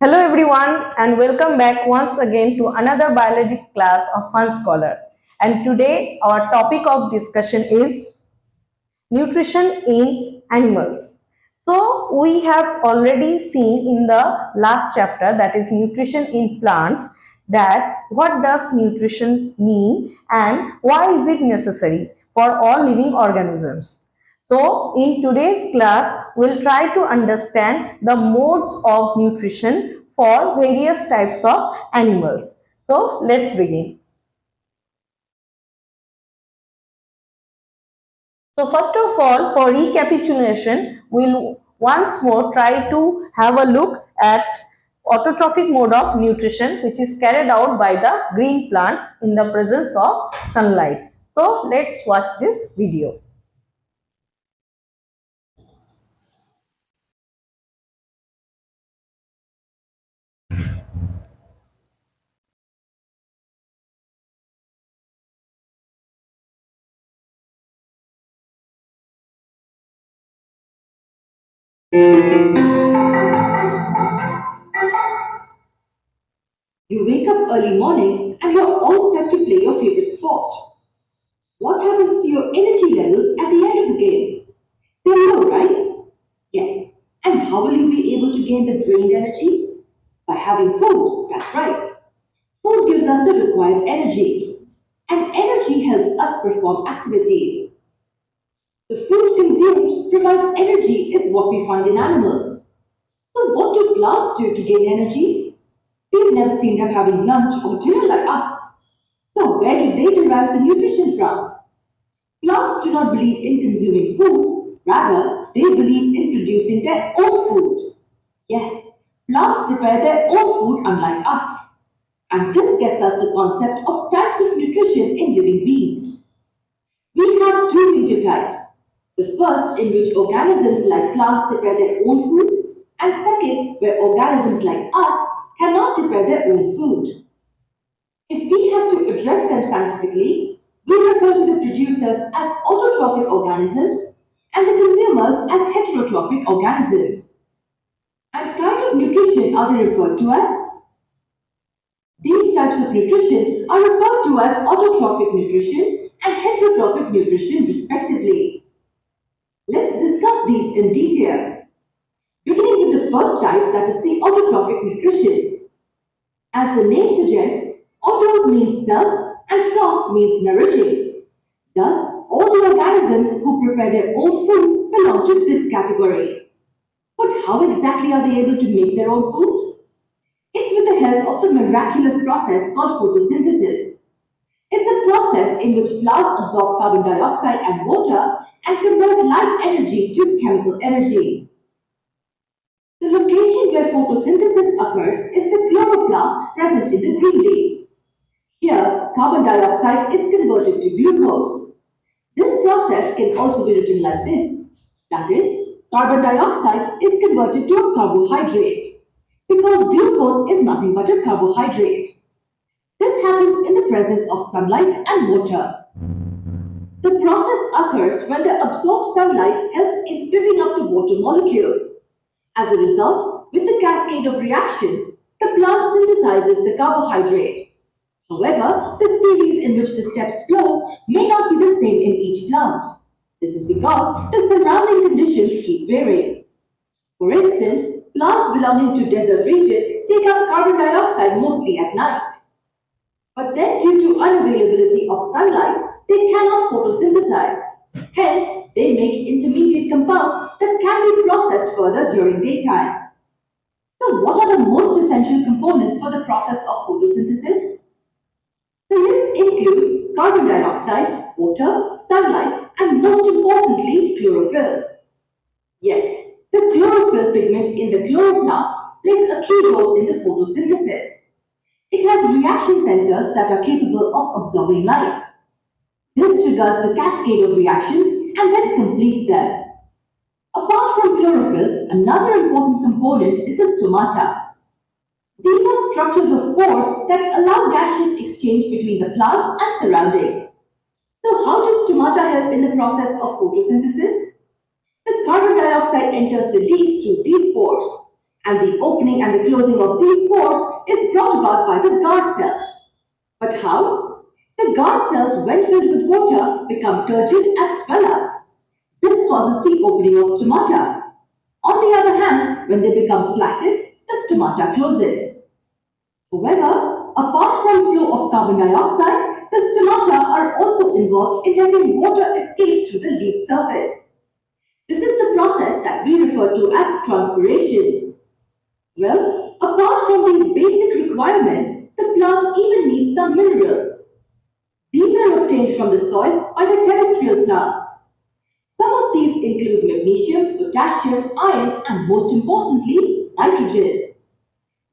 Hello everyone and welcome back once again to another biology class of Fun Scholar. And today our topic of discussion is nutrition in animals. So we have already seen in the last chapter, that is nutrition in plants, that what does nutrition mean and why is it necessary for all living organisms. So in today's class, we'll try to understand the modes of nutrition for various types of animals. So let's begin. So first of all, for recapitulation, we'll once more try to have a look at autotrophic mode of nutrition, which is carried out by the green plants in the presence of sunlight. So let's watch this video. You wake up early morning and you're all set to play your favorite sport. What happens to your energy levels at the end of the game? They're low, right? Yes. And how will you be able to gain the drained energy? By having food, that's right. Food gives us the required energy, and energy helps us perform activities. The food consumed provides energy is what we find in animals. So what do plants do to gain energy? We've never seen them having lunch or dinner like us. So where do they derive the nutrition from? Plants do not believe in consuming food, rather they believe in producing their own food. Yes, plants prepare their own food unlike us. And this gets us the concept of types of nutrition in living beings. We have two major types. The first, in which organisms like plants prepare their own food, and second, where organisms like us cannot prepare their own food. If we have to address them scientifically, we refer to the producers as autotrophic organisms and the consumers as heterotrophic organisms. And kind of nutrition are they referred to as? These types of nutrition are referred to as autotrophic nutrition and heterotrophic nutrition respectively. Let's discuss these in detail. Beginning with the first type, that is the autotrophic nutrition. As the name suggests, autos means self and troph means nourishing. Thus, all the organisms who prepare their own food belong to this category. But how exactly are they able to make their own food? It's with the help of the miraculous process called photosynthesis. It's a process in which plants absorb carbon dioxide and water and convert light energy to chemical energy. The location where photosynthesis occurs is the chloroplast present in the green leaves. Here, carbon dioxide is converted to glucose. This process can also be written like this. That is, carbon dioxide is converted to a carbohydrate because glucose is nothing but a carbohydrate. This happens in the presence of sunlight and water. The process occurs when the absorbed sunlight helps in splitting up the water molecule. As a result, with the cascade of reactions, the plant synthesizes the carbohydrate. However, the series in which the steps flow may not be the same in each plant. This is because the surrounding conditions keep varying. For instance, plants belonging to desert region take up carbon dioxide mostly at night. But then due to unavailability of sunlight, they cannot photosynthesize. Hence, they make intermediate compounds that can be processed further during daytime. So what are the most essential components for the process of photosynthesis? The list includes carbon dioxide, water, sunlight, and most importantly, chlorophyll. Yes, the chlorophyll pigment in the chloroplast plays a key role in the photosynthesis. It has reaction centers that are capable of absorbing light. This triggers the cascade of reactions and then completes them. Apart from chlorophyll, another important component is the stomata. These are structures of pores that allow gaseous exchange between the plants and surroundings. So how does stomata help in the process of photosynthesis? The carbon dioxide enters the leaf through these pores, And the opening and the closing of these pores is brought about by the guard cells. But how? The guard cells, when filled with water, become turgid and swell up. This causes the opening of stomata. On the other hand, when they become flaccid, the stomata closes. However, apart from flow of carbon dioxide, the stomata are also involved in letting water escape through the leaf surface. This is the process that we refer to as transpiration. Well, apart from these basic requirements, the plant even needs some minerals. These are obtained from the soil by the terrestrial plants. Some of these include magnesium, potassium, iron, and most importantly, nitrogen.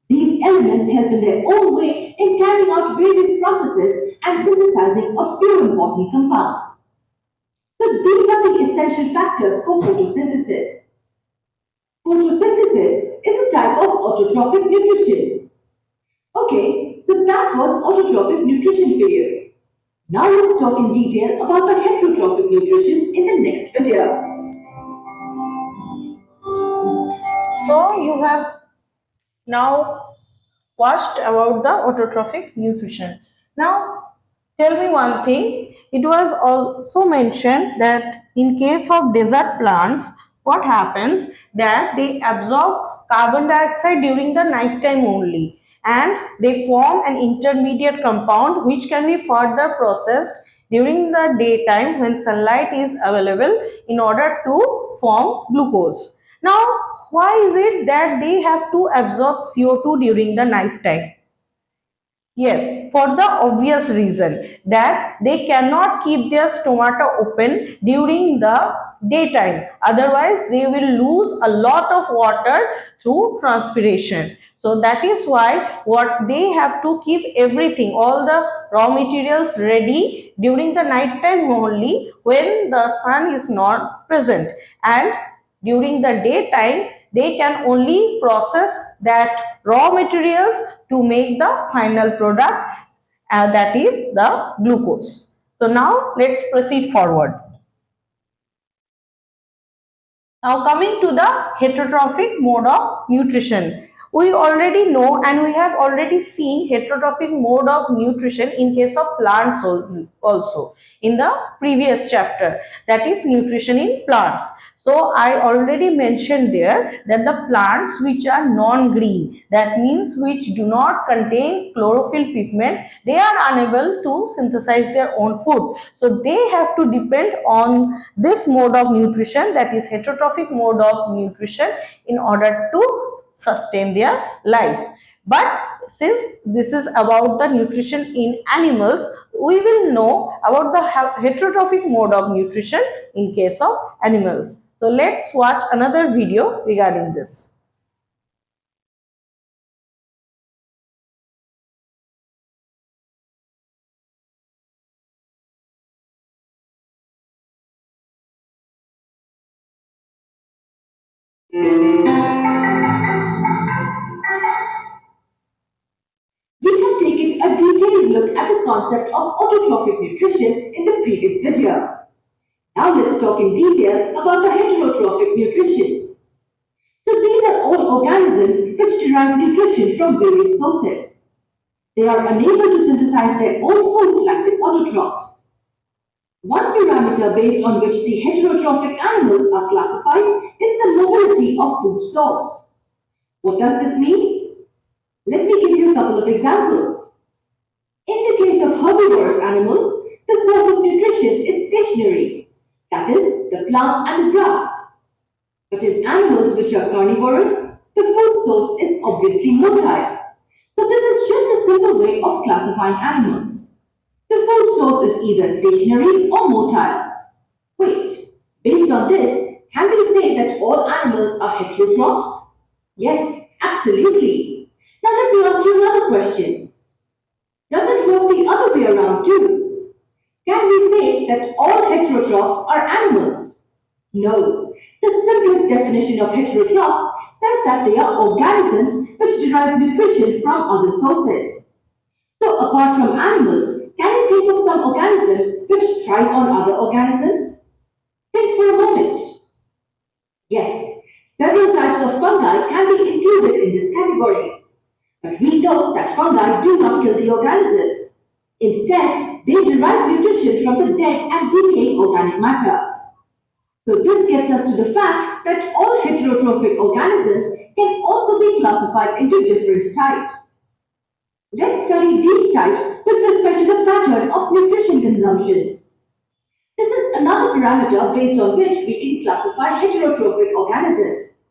These elements help in their own way in carrying out various processes and synthesizing a few important compounds. So these are the essential factors for photosynthesis. Photosynthesis is a type of autotrophic nutrition. Okay, so that was autotrophic nutrition for you. Now let's talk in detail about the heterotrophic nutrition in the next video. So you have now watched about the autotrophic nutrition. Now tell me one thing. It was also mentioned that in case of desert plants, what happens that they absorb carbon dioxide during the night time only, and they form an intermediate compound which can be further processed during the daytime when sunlight is available in order to form glucose. Now, why is it that they have to absorb CO2 during the night time? Yes, for the obvious reason that they cannot keep their stomata open during the daytime. Otherwise, they will lose a lot of water through transpiration. So that is why what they have to keep everything, all the raw materials ready during the night time only when the sun is not present, and during the daytime they can only process that raw materials to make the final product, that is the glucose. So now let's proceed forward. Now coming to the heterotrophic mode of nutrition. We already know and we have already seen heterotrophic mode of nutrition in case of plants also in the previous chapter, that is nutrition in plants. So I already mentioned there that the plants which are non-green, that means which do not contain chlorophyll pigment, they are unable to synthesize their own food. So they have to depend on this mode of nutrition, that is heterotrophic mode of nutrition, in order to sustain their life. But since this is about the nutrition in animals, we will know about the heterotrophic mode of nutrition in case of animals. So let's watch another video regarding this. We have taken a detailed look at the concept of autotrophic nutrition in the previous video. Now let's talk in detail about the heterotrophic nutrition. So these are all organisms which derive nutrition from various sources. They are unable to synthesize their own food like the autotrophs. One parameter based on which the heterotrophic animals are classified is the mobility of food source. What does this mean? Let me give you a couple of examples. In the case of herbivorous animals, the source of nutrition is stationary, that is, the plants and the grass. But in animals which are carnivorous, the food source is obviously motile. So this is just a simple way of classifying animals. The food source is either stationary or motile. Wait, based on this, can we say that all animals are heterotrophs? Yes, absolutely. Now let me ask you another question. Does it work the other way around too? Can we say that all heterotrophs are animals? No. The simplest definition of heterotrophs says that they are organisms which derive nutrition from other sources. So apart from animals, can you think of some organisms which thrive on other organisms? Think for a moment. Yes, Several types of fungi can be included in this category. But we know that fungi do not kill the organisms. Instead, they derive nutrition from the dead and decaying organic matter. So this gets us to the fact that all heterotrophic organisms can also be classified into different types. Let's study these types with respect to the pattern of nutrition consumption. This is another parameter based on which we can classify heterotrophic organisms.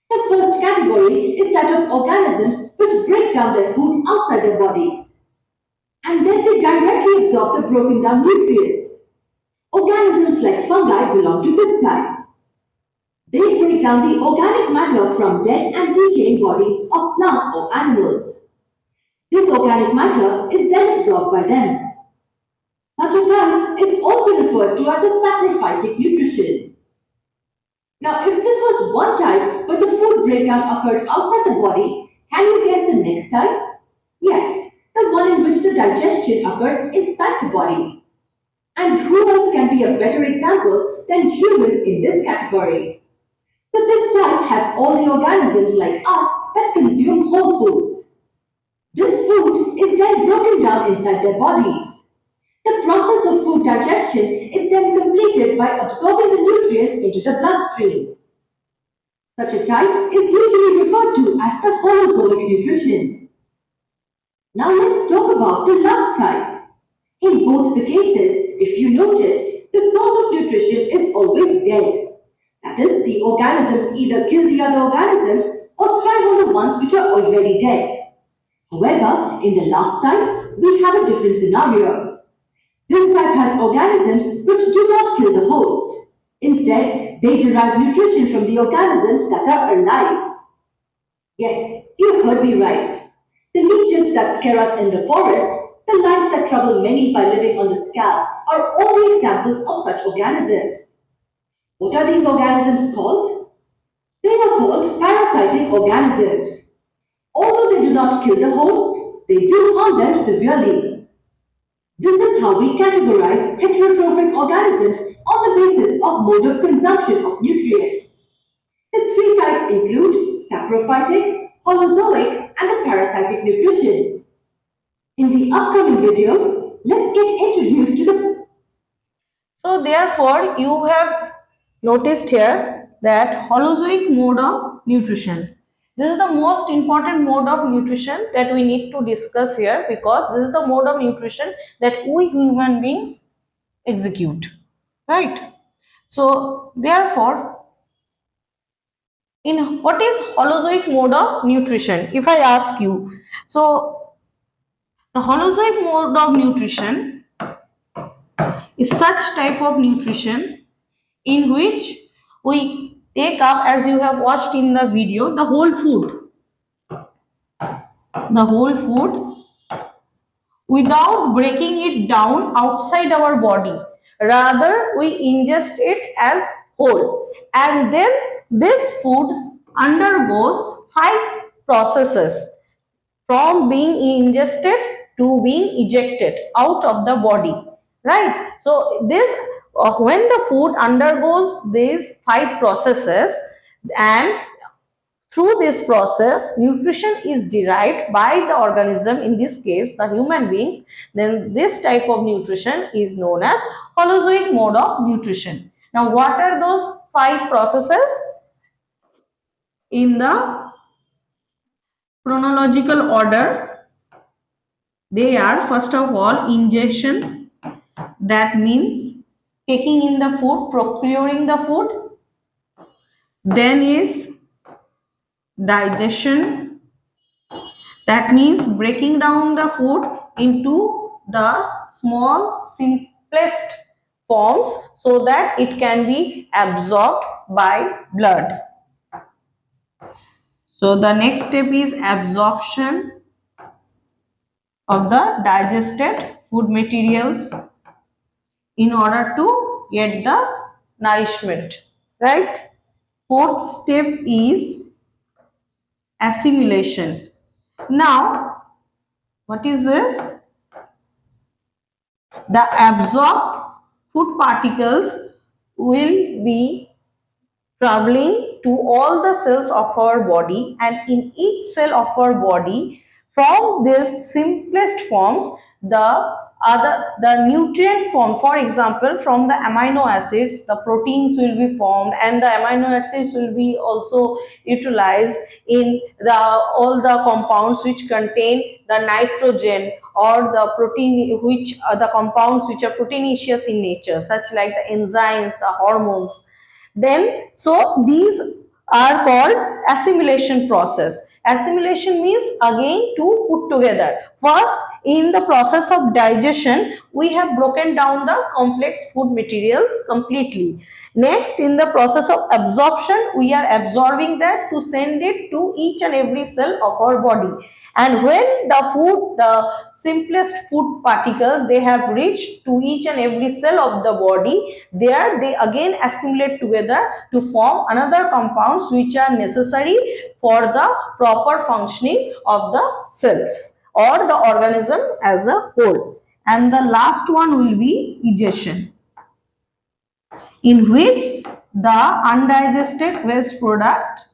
The first category is that of organisms which break down their food outside their bodies, and then they directly absorb the broken down nutrients. Organisms like fungi belong to this type. They break down the organic matter from dead and decaying bodies of plants or animals. This organic matter is then absorbed by them. Such a type is also referred to as a saprophytic nutrition. Now, if this was one type, but the food breakdown occurred outside the body, can you guess the next type? Yes, the one in which the digestion occurs inside the body. And who else can be a better example than humans in this category? So this type has all the organisms like us that consume whole foods. This food is then broken down inside their bodies. The process of food digestion is then completed by absorbing the nutrients into the bloodstream. Such a type is usually referred to as the holozoic nutrition. Now let's talk about the last type. In both the cases, if you noticed, the source of nutrition is always dead. That is, the organisms either kill the other organisms or thrive on the ones which are already dead. However, in the last type, we have a different scenario. This type has organisms which do not kill the host. Instead, they derive nutrition from the organisms that are alive. Yes, you heard me right. The leeches that scare us in the forest, the lice that trouble many by living on the scalp, are all the examples of such organisms. What are these organisms called? They are called parasitic organisms. Although they do not kill the host, they do harm them severely. This is how we categorize heterotrophic organisms on the basis of mode of consumption of nutrients. The three types include saprophytic, holozoic, and the parasitic nutrition. In the upcoming videos, let's get introduced to the... So therefore, you have noticed here that holozoic mode of nutrition. This is the most important mode of nutrition that we need to discuss here, because this is the mode of nutrition that we human beings execute, right? So therefore, in what is holozoic mode of nutrition? If I ask you, so the holozoic mode of nutrition is such type of nutrition in which we take up, as you have watched in the video, the whole food without breaking it down outside our body. Rather, we ingest it as whole, and then this food undergoes 5 processes from being ingested to being ejected out of the body, right? So this when the food undergoes these 5 processes, and through this process nutrition is derived by the organism, in this case the human beings, then this type of nutrition is known as holozoic mode of nutrition. Now what are those 5 processes? In the chronological order, they are, first of all, ingestion, that means taking in the food, procuring the food. Then is digestion, that means breaking down the food into the small simplest forms so that it can be absorbed by blood. So the next step is absorption of the digested food materials in order to get the nourishment, right? Fourth step is assimilation. Now what is this? The absorbed food particles will be traveling to all the cells of our body, and in each cell of our body, from this simplest forms, the nutrient form, for example, from the amino acids, the proteins will be formed, and the amino acids will be also utilized in the all the compounds which contain the nitrogen, or the protein, which are the compounds which are proteinaceous in nature, such like the enzymes, the hormones. Then, so these are called assimilation process. Assimilation means again to put together. First, in the process of digestion, we have broken down the complex food materials completely. Next, in the process of absorption, we are absorbing that to send it to each and every cell of our body. And when the simplest food particles, they have reached to each and every cell of the body, there they again assimilate together to form another compounds which are necessary for the proper functioning of the cells or the organism as a whole. And the last one will be digestion, in which the undigested waste product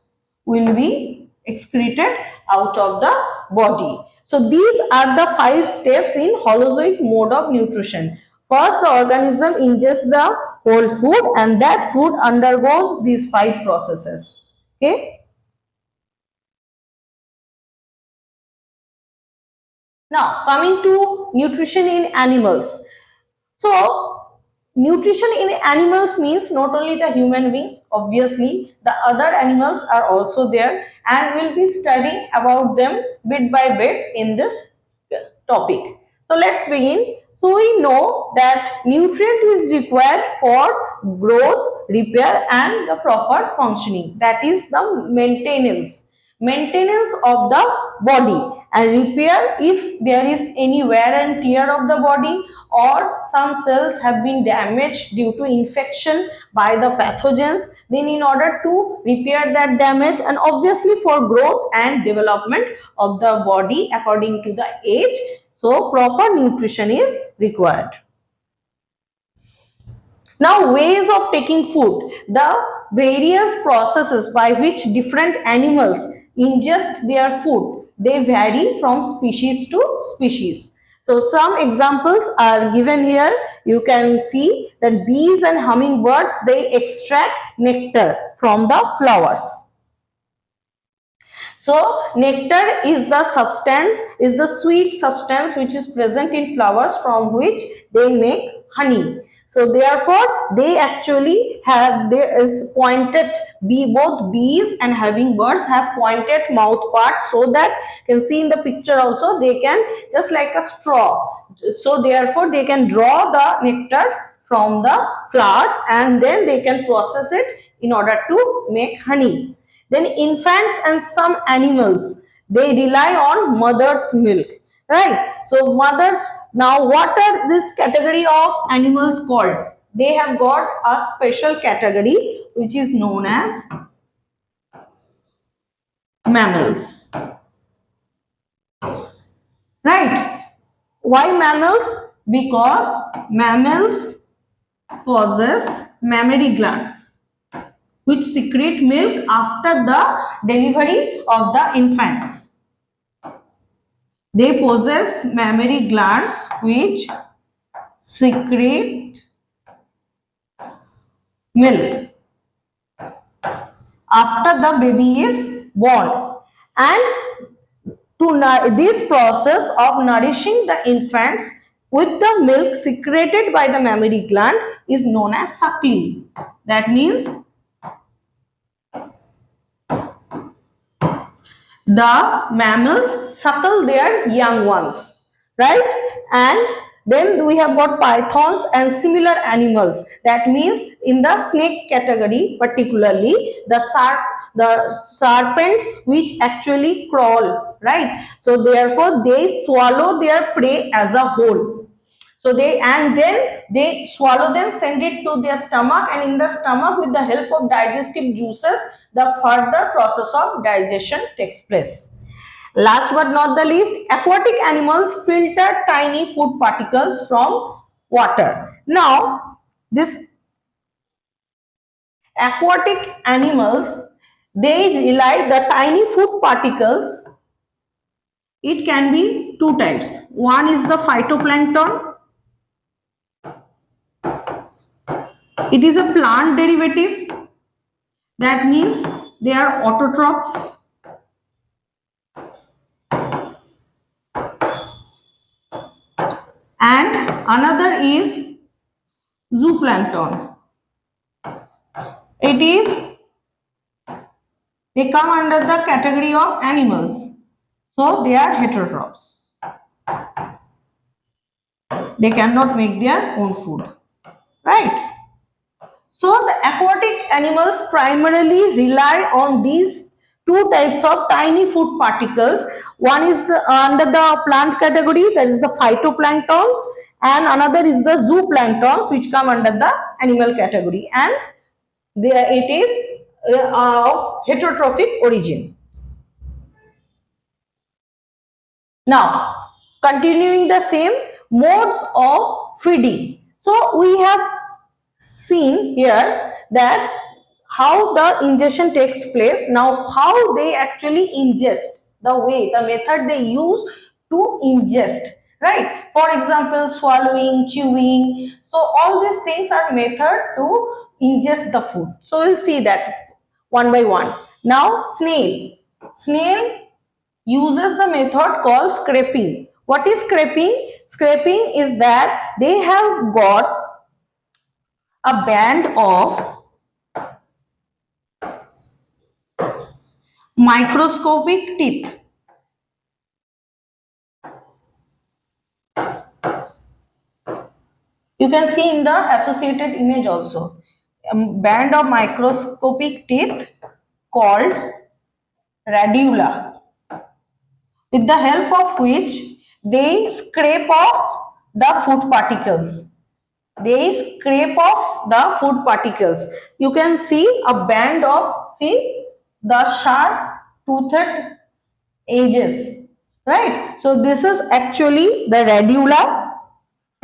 will be excreted out of the body. So these are the 5 steps in holozoic mode of nutrition. First, the organism ingests the whole food, and that food undergoes these 5 processes. Okay. Now coming to nutrition in animals. So nutrition in animals means not only the human beings, obviously the other animals are also there, and we'll be studying about them bit by bit in this topic. So let's begin. So we know that nutrient is required for growth, repair, and the proper functioning. That is the maintenance of the body, and repair if there is any wear and tear of the body, or some cells have been damaged due to infection by the pathogens, then in order to repair that damage, and obviously for growth and development of the body according to the age, so proper nutrition is required. Now, ways of taking food. The various processes by which different animals ingest their food, they vary from species to species. So, some examples are given here. You can see that bees and hummingbirds, they extract nectar from the flowers. So, nectar is the substance, is the sweet substance which is present in flowers, from which they make honey. So, therefore, they actually have, there is pointed, both bees and hummingbirds have pointed mouth part, so that you can see in the picture also, they can just like a straw. So, therefore, they can draw the nectar from the flowers, and then they can process it in order to make honey. Then infants and some animals, they rely on mother's milk, right? So mothers, now what are this category of animals called? They have got a special category which is known as mammals, right? Why mammals? Because mammals possess mammary glands which secrete milk after the delivery of the infants. They possess mammary glands which secrete milk after the baby is born, and to this process of nourishing the infants with the milk secreted by the mammary gland is known as suckling. That means the mammals suckle their young ones, right? And then we have got pythons and similar animals. That means in the snake category, particularly the serpents which actually crawl, right? So therefore they swallow their prey as a whole. So then they swallow them, send it to their stomach, and in the stomach, with the help of digestive juices, the further process of digestion takes place. Last but not the least, aquatic animals filter tiny food particles from water. Now, this aquatic animals, They rely the tiny food particles. It can be two types. One is the phytoplankton. It is a plant derivative. That means they are autotrophs. And another is zooplankton. It is, they come under the category of animals. So they are heterotrophs. They cannot make their own food. Right? So the aquatic animals primarily rely on these two types of tiny food particles. One is under the plant category, that is the phytoplanktons, and another is the zooplanktons, which come under the animal category, and it is of heterotrophic origin. Now, continuing the same modes of feeding. So we have seen here that how the ingestion takes place. Now, how they actually ingest, the method they use to ingest, right? For example, swallowing, chewing. So all these things are method to ingest the food. So we'll see that one by one. Now, snail. Snail uses the method called scraping. What is scraping? Scraping is that they have got a band of microscopic teeth. You can see in the associated image also a band of microscopic teeth called radula, with the help of which they scrape off the food particles. They scrape off the food particles. You can see a band of, see the sharp toothed edges, right? So this is actually the radula,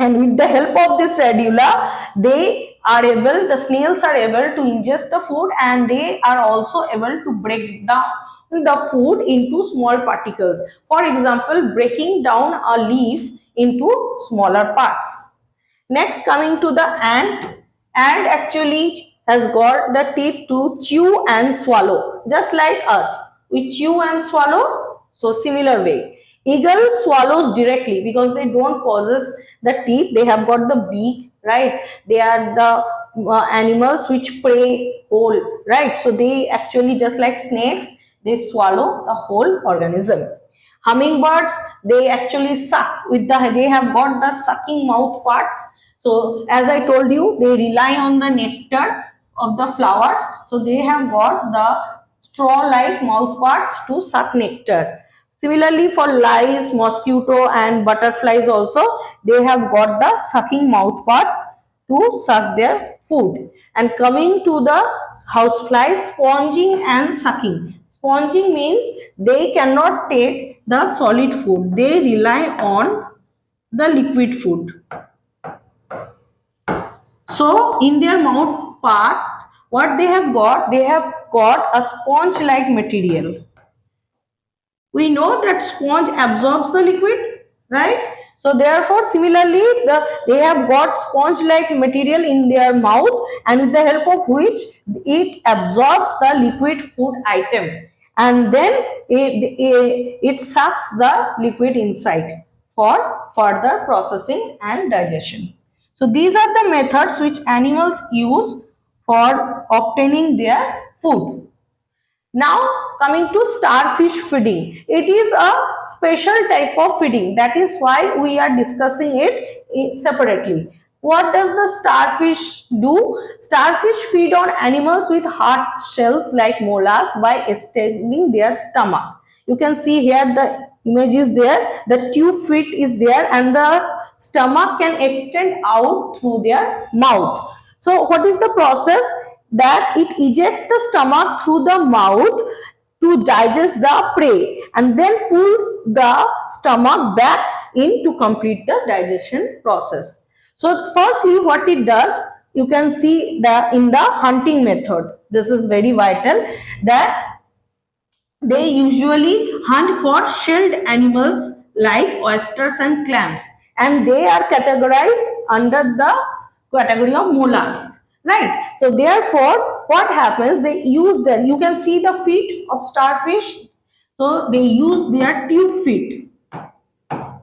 and with the help of this radula, the snails are able to ingest the food, and they are also able to break down the food into small particles. For example, breaking down a leaf into smaller parts. Next, coming to the ant. Ant actually has got the teeth to chew and swallow, just like us. We chew and swallow, so similar way. Eagle swallows directly because they don't possess the teeth. They have got the beak, right? They are the animals which prey whole, right? So they actually, just like snakes, they swallow the whole organism. Hummingbirds, they actually suck with they have got the sucking mouth parts. So as I told you, they rely on the nectar of the flowers. So they have got the straw-like mouth parts to suck nectar. Similarly, for lice, mosquito and butterflies also, they have got the sucking mouth parts to suck their food. And coming to the houseflies, sponging and sucking. Sponging means they cannot take the solid food. They rely on the liquid food. So in their mouth part, what they have got a sponge-like material. We know that sponge absorbs the liquid, right? So therefore, similarly, they have got sponge-like material in their mouth, and with the help of which it absorbs the liquid food item, and then it sucks the liquid inside for further processing and digestion. So these are the methods which animals use for obtaining their food. Now coming to starfish feeding. It is a special type of feeding. That is why we are discussing it separately. What does the starfish do? Starfish feed on animals with hard shells like molars by extending their stomach. You can see here the image is there. The tube fit is there, and the stomach can extend out through their mouth. So what is the process? That it ejects the stomach through the mouth to digest the prey, and then pulls the stomach back in to complete the digestion process. So firstly, what it does, you can see in the hunting method. this is very vital, that they usually hunt for shelled animals like oysters and clams, and they are categorized under the category of mollusk, right? So therefore, what happens? They use their, you can see the feet of starfish. So they use their tube feet.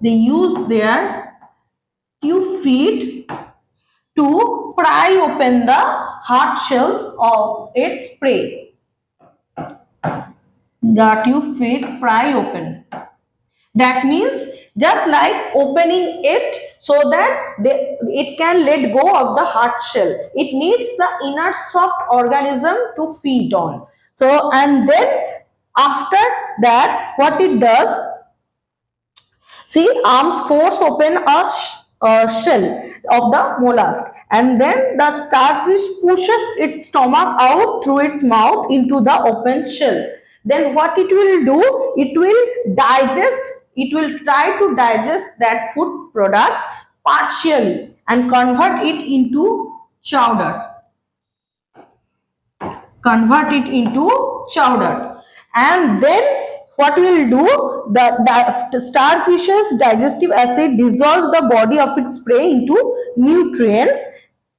They use their tube feet to pry open the hard shells of its prey. The tube feet pry open. That means just like opening it so that it can let go of the hard shell. It needs the inner soft organism to feed on. So, and then after that, what it does, see, arms force open a shell of the mollusk, and then the starfish pushes its stomach out through its mouth into the open shell. Then what it will do? It will digest, it will try to digest that food product partially and convert it into chowder. Convert it into chowder, and then what we will do, the starfish's digestive acid dissolve the body of its prey into nutrients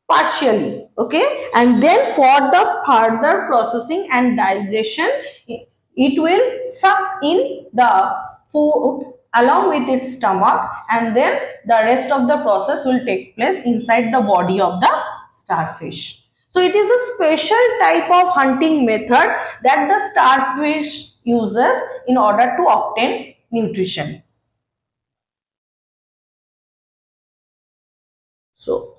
partially, okay, and then for the further processing and digestion, it will suck in the food along with its stomach, and then the rest of the process will take place inside the body of the starfish. So it is a special type of hunting method that the starfish uses in order to obtain nutrition. So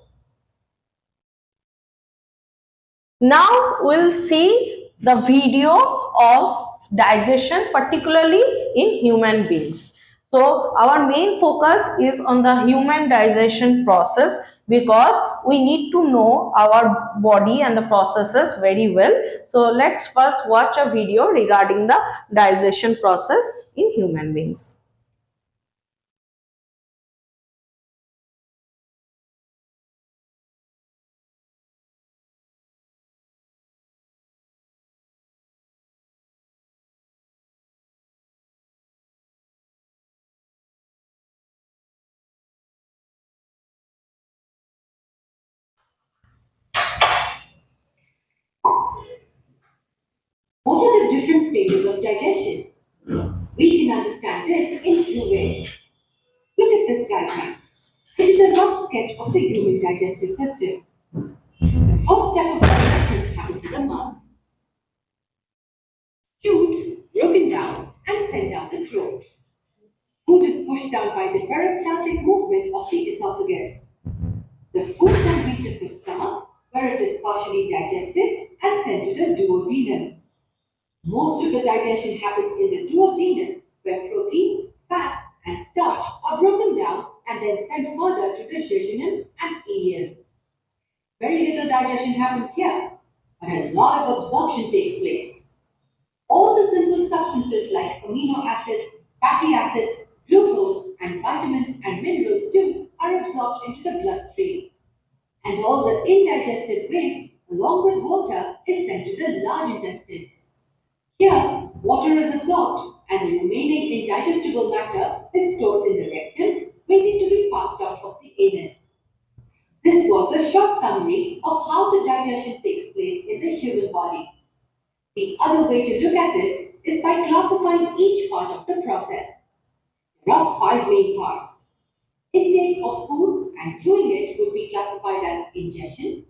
now we'll see the video of digestion, particularly in human beings. So our main focus is on the human digestion process because we need to know our body and the processes very well. So let's first watch a video regarding the digestion process in human beings. What are the different stages of digestion? We can understand this in two ways. Look at this diagram. It is a rough sketch of the human digestive system. The first step of digestion happens in the mouth. Chewed, broken down, and sent down the throat. Food is pushed down by the peristaltic movement of the esophagus. The food then reaches the stomach, where it is partially digested and sent to the duodenum. Most of the digestion happens in the duodenum, where proteins, fats, and starch are broken down and then sent further to the jejunum and ileum. Very little digestion happens here, but a lot of absorption takes place. All the simple substances like amino acids, fatty acids, glucose, and vitamins and minerals too are absorbed into the bloodstream. And all the indigested waste, along with water, is sent to the large intestine. Here, water is absorbed, and the remaining indigestible matter is stored in the rectum, waiting to be passed out of the anus. This was a short summary of how the digestion takes place in the human body. The other way to look at this is by classifying each part of the process. There are five main parts. Intake of food and chewing it would be classified as ingestion.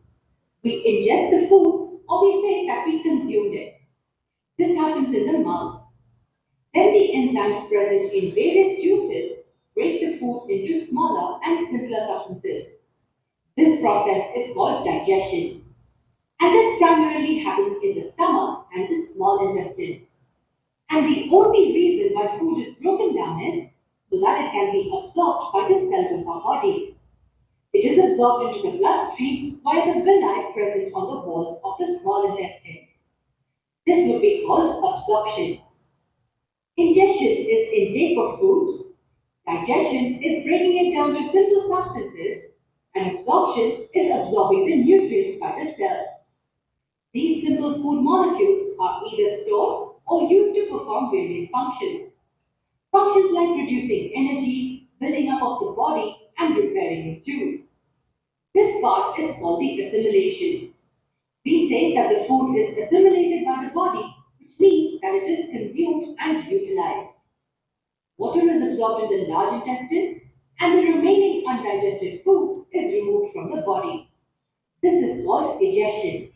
We ingest the food, or we say that we consumed it. This happens in the mouth. Then the enzymes present in various juices break the food into smaller and simpler substances. This process is called digestion. And this primarily happens in the stomach and the small intestine. And the only reason why food is broken down is so that it can be absorbed by the cells of our body. It is absorbed into the bloodstream by the villi present on the walls of the small intestine. This would be called absorption. Ingestion is intake of food, digestion is breaking it down to simple substances, and absorption is absorbing the nutrients by the cell. These simple food molecules are either stored or used to perform various functions. Functions like producing energy, building up of the body, and repairing it too. This part is called the assimilation. We say that the food is assimilated by the body, which means that it is consumed and utilized. Water is absorbed in the large intestine, and the remaining undigested food is removed from the body. This is called digestion.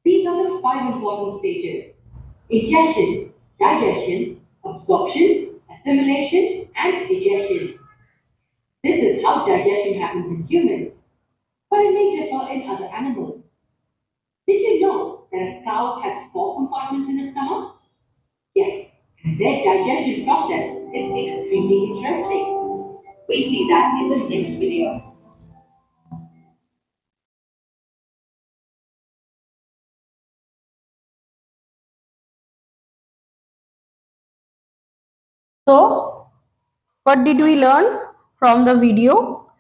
These are the five important stages: ingestion, digestion, absorption, assimilation, and digestion. This is how digestion happens in humans, but it may differ in other animals. Did you know that a cow has four compartments in a stomach? Yes, and their digestion process is extremely interesting. We see that in the next video. So, what did we learn from the video?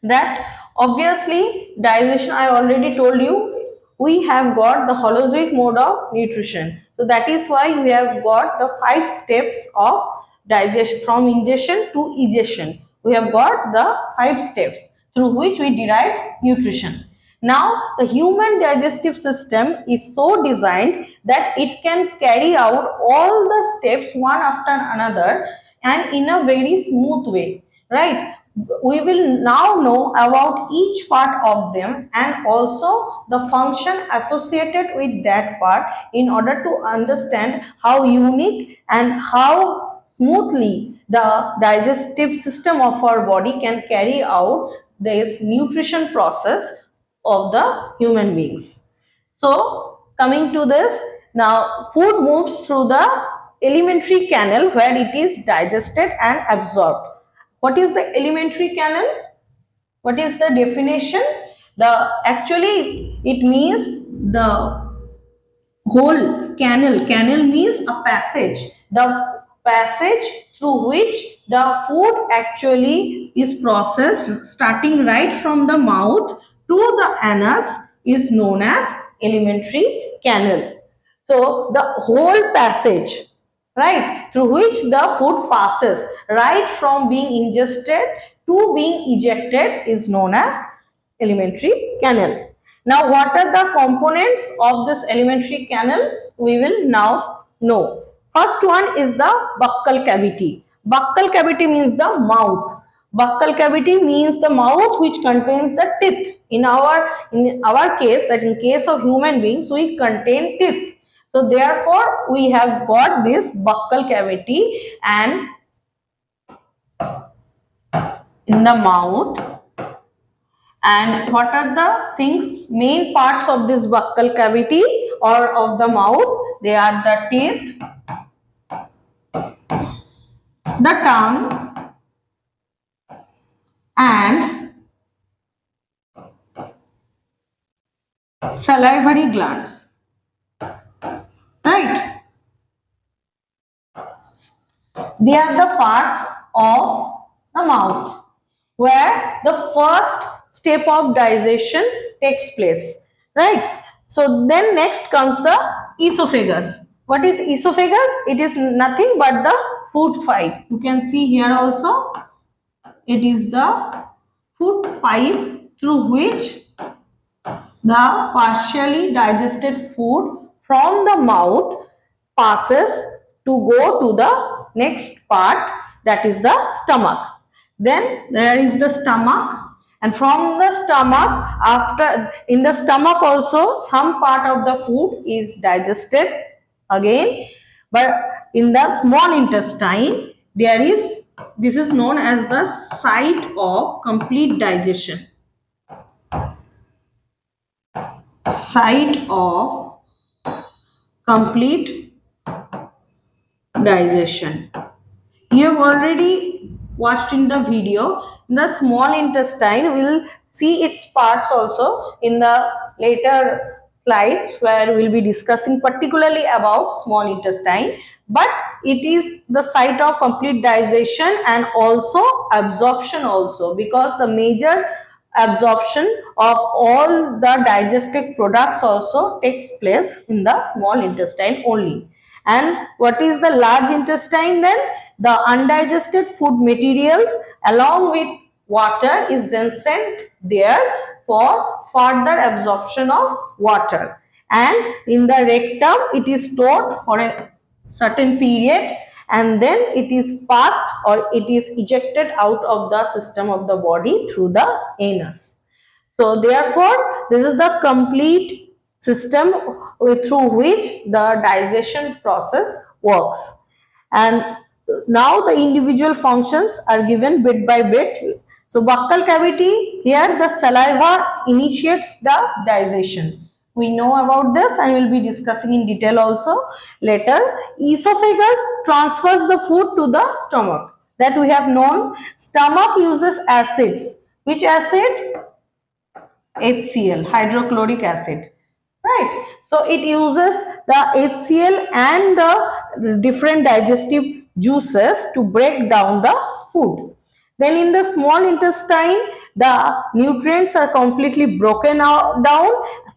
That obviously digestion, I already told you, we have got the holozoic mode of nutrition. So that is why we have got the 5 steps of digestion from ingestion to egestion. We have got the 5 steps through which we derive nutrition. Now the human digestive system is so designed that it can carry out all the steps one after another and in a very smooth way, right? We will now know about each part of them and also the function associated with that part in order to understand how unique and how smoothly the digestive system of our body can carry out this nutrition process of the human beings. So coming to this, now food moves through the alimentary canal where it is digested and absorbed. What is the alimentary canal? What is the definition? The actually it means the whole canal. Canal means a passage. The passage through which the food actually is processed starting right from the mouth to the anus is known as alimentary canal. So the whole passage, right, through which the food passes right from being ingested to being ejected is known as alimentary canal. Now, what are the components of this alimentary canal? We will now know. First one is the buccal cavity. Buccal cavity means the mouth. Buccal cavity means the mouth which contains the teeth. In our case, that in case of human beings, we contain teeth. So therefore, we have got this buccal cavity, and in the mouth. And what are the things, main parts of this buccal cavity or of the mouth? They are the teeth, the tongue, and salivary glands. Right? They are the parts of the mouth where the first step of digestion takes place, right? So then next comes the esophagus. What is esophagus? It is nothing but the food pipe. You can see here also, it is the food pipe through which the partially digested food from the mouth passes to go to the next part, that is the stomach. Then there is the stomach, and from the stomach, after in the stomach also some part of the food is digested again, but in the small intestine there is, this is known as the site of complete digestion. Site of complete digestion. You have already watched in the video. The small intestine, we will see its parts also in the later slides where we will be discussing particularly about small intestine. But it is the site of complete digestion and also absorption also, because the major absorption of all the digestive products also takes place in the small intestine only. And what is the large intestine then? The undigested food materials along with water is then sent there for further absorption of water, and in the rectum it is stored for a certain period, and then it is passed or it is ejected out of the system of the body through the anus. So therefore this is the complete system through which the digestion process works. And now the individual functions are given bit by bit. So buccal cavity, here the saliva initiates the digestion. We know about this and we will be discussing in detail also later. Esophagus transfers the food to the stomach, that we have known. Stomach uses acids. Which acid? HCl, hydrochloric acid, right? So it uses the HCl and the different digestive juices to break down the food. Then in the small intestine, the nutrients are completely broken down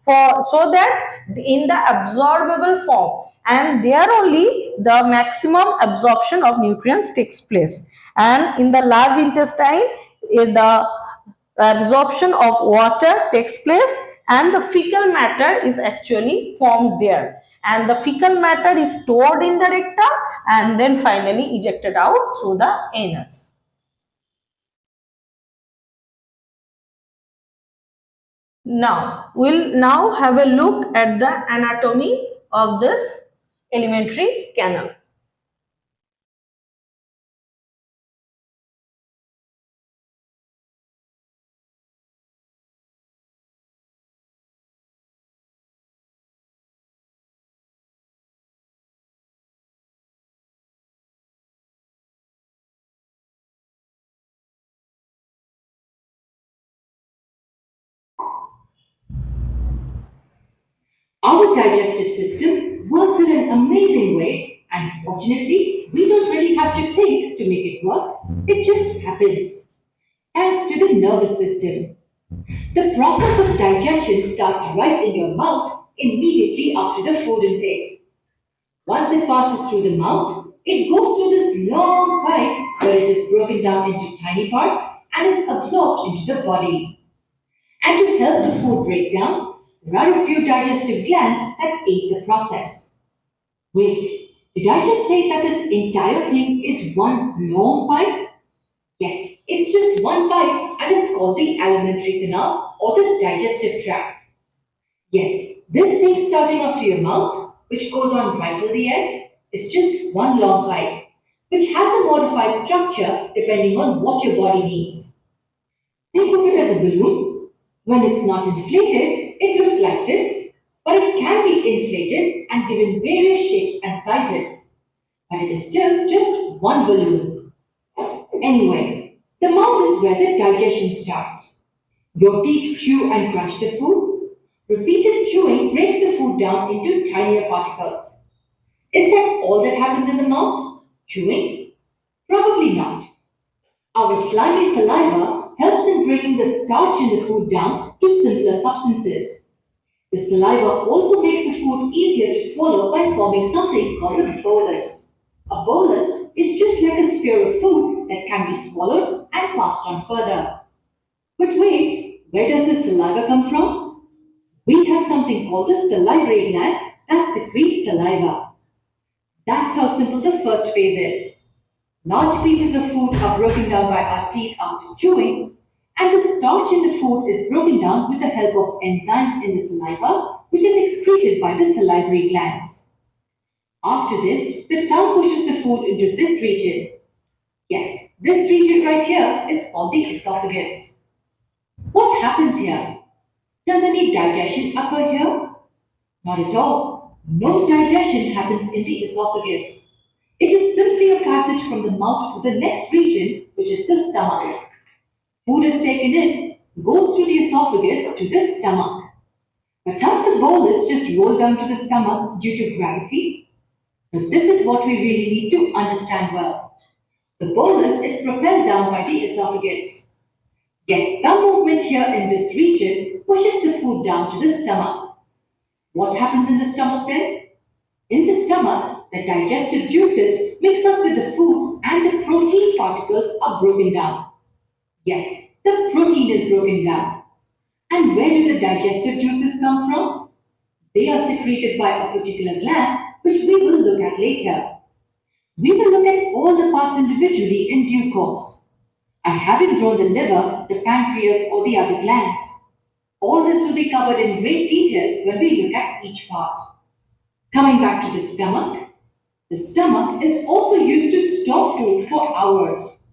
for so that in the absorbable form, and there only the maximum absorption of nutrients takes place. And in the large intestine, the absorption of water takes place and the fecal matter is actually formed there, and the fecal matter is stored in the rectum and then finally ejected out through the anus. Now we'll now have a look at the anatomy of this alimentary canal. Our digestive system works in an amazing way, and fortunately, we don't really have to think to make it work. It just happens. Thanks to the nervous system. The process of digestion starts right in your mouth immediately after the food intake. Once it passes through the mouth, it goes through this long pipe where it is broken down into tiny parts and is absorbed into the body. And to help the food break down, there are a few digestive glands that aid the process. Wait, did I just say that this entire thing is one long pipe? Yes, it's just one pipe and it's called the alimentary canal or the digestive tract. Yes, this thing starting off to your mouth, which goes on right till the end, is just one long pipe, which has a modified structure depending on what your body needs. Think of it as a balloon. When it's not inflated, it looks like this, but it can be inflated and given various shapes and sizes. But it is still just one balloon. Anyway, the mouth is where the digestion starts. Your teeth chew and crunch the food. Repeated chewing breaks the food down into tinier particles. Is that all that happens in the mouth? Chewing? Probably not. Our slimy saliva helps in breaking the starch in the food down to simpler substances. The saliva also makes the food easier to swallow by forming something called a bolus. A bolus is just like a sphere of food that can be swallowed and passed on further. But wait, where does the saliva come from? We have something called the salivary glands that secrete saliva. That's how simple the first phase is. Large pieces of food are broken down by our teeth after chewing, and the starch in the food is broken down with the help of enzymes in the saliva, which is excreted by the salivary glands. After this, the tongue pushes the food into this region. Yes, this region right here is called the esophagus. What happens here? Does any digestion occur here? Not at all. No digestion happens in the esophagus. It is simply a passage from the mouth to the next region, which is the stomach. Food is taken in, goes through the esophagus to the stomach. But does the bolus just roll down to the stomach due to gravity? But this is what we really need to understand well. The bolus is propelled down by the esophagus. Yes, some movement here in this region pushes the food down to the stomach. What happens in the stomach then? In the stomach, the digestive juices mix up with the food and the protein particles are broken down. Yes, the protein is broken down. And where do the digestive juices come from? They are secreted by a particular gland, which we will look at later. We will look at all the parts individually in due course. I haven't drawn the liver, the pancreas, or the other glands. All this will be covered in great detail when we look at each part. Coming back to the stomach is also used to store food for hours.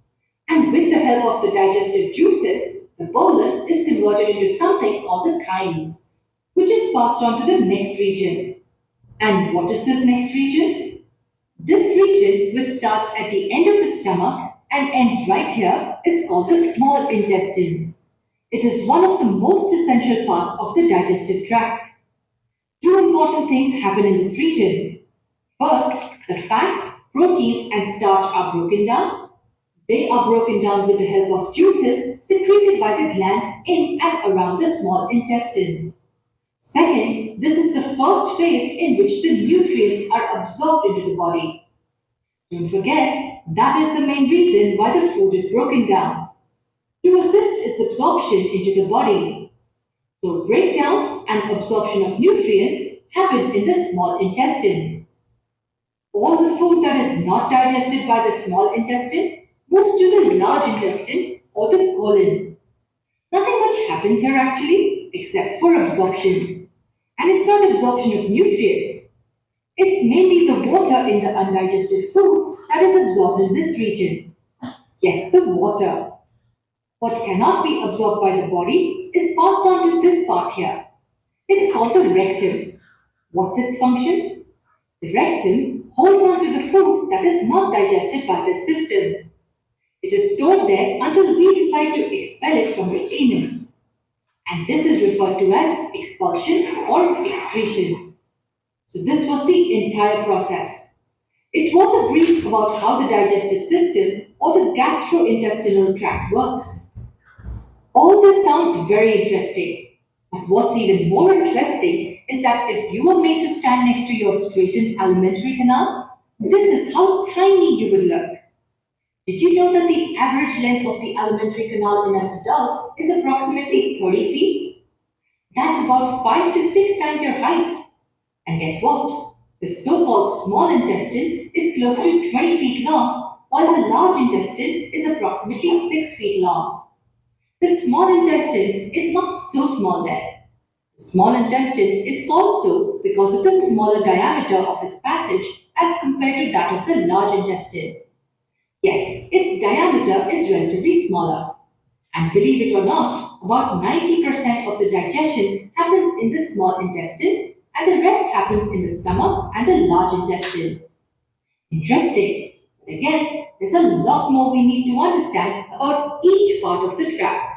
And with the help of the digestive juices, the bolus is converted into something called the chyme, which is passed on to the next region. And what is this next region? This region, which starts at the end of the stomach and ends right here, is called the small intestine. It is one of the most essential parts of the digestive tract. Two important things happen in this region. First, the fats, proteins, and starch are broken down. They are broken down with the help of juices secreted by the glands in and around the small intestine. Second, this is the first phase in which the nutrients are absorbed into the body. Don't forget, that is the main reason why the food is broken down, to assist its absorption into the body. So, breakdown and absorption of nutrients happen in the small intestine. All the food that is not digested by the small intestine moves to the large intestine or the colon. Nothing much happens here actually, except for absorption. And it's not absorption of nutrients. It's mainly the water in the undigested food that is absorbed in this region. Yes, the water. What cannot be absorbed by the body is passed on to this part here. It's called the rectum. What's its function? The rectum holds on to the food that is not digested by the system. It is stored there until we decide to expel it from the anus. And this is referred to as expulsion or excretion. So this was the entire process. It was a brief about how the digestive system or the gastrointestinal tract works. All this sounds very interesting. But what's even more interesting is that if you were made to stand next to your straightened alimentary canal, this is how tiny you would look. Did you know that the average length of the alimentary canal in an adult is approximately 30 feet? That's about 5 to 6 times your height. And guess what? The so-called small intestine is close to 20 feet long, while the large intestine is approximately 6 feet long. The small intestine is not so small there. The small intestine is called so because of the smaller diameter of its passage as compared to that of the large intestine. Yes, its diameter is relatively smaller. And believe it or not, about 90% of the digestion happens in the small intestine and the rest happens in the stomach and the large intestine. Interesting. But again, there's a lot more we need to understand about each part of the tract.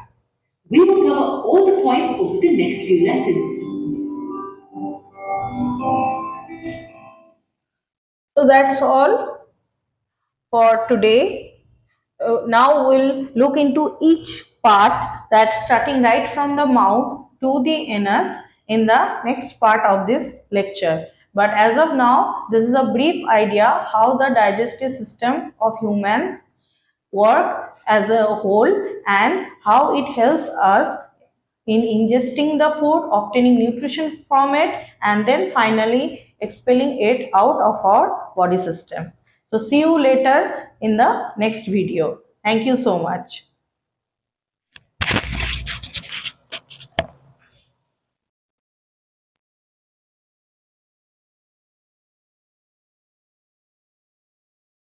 We will cover all the points over the next few lessons. So that's all for today. Now we'll look into each part, that starting right from the mouth to the anus, in the next part of this lecture. But as of now, this is a brief idea how the digestive system of humans work as a whole and how it helps us in ingesting the food, obtaining nutrition from it, and then finally expelling it out of our body system. So see you later in the next video. Thank you so much.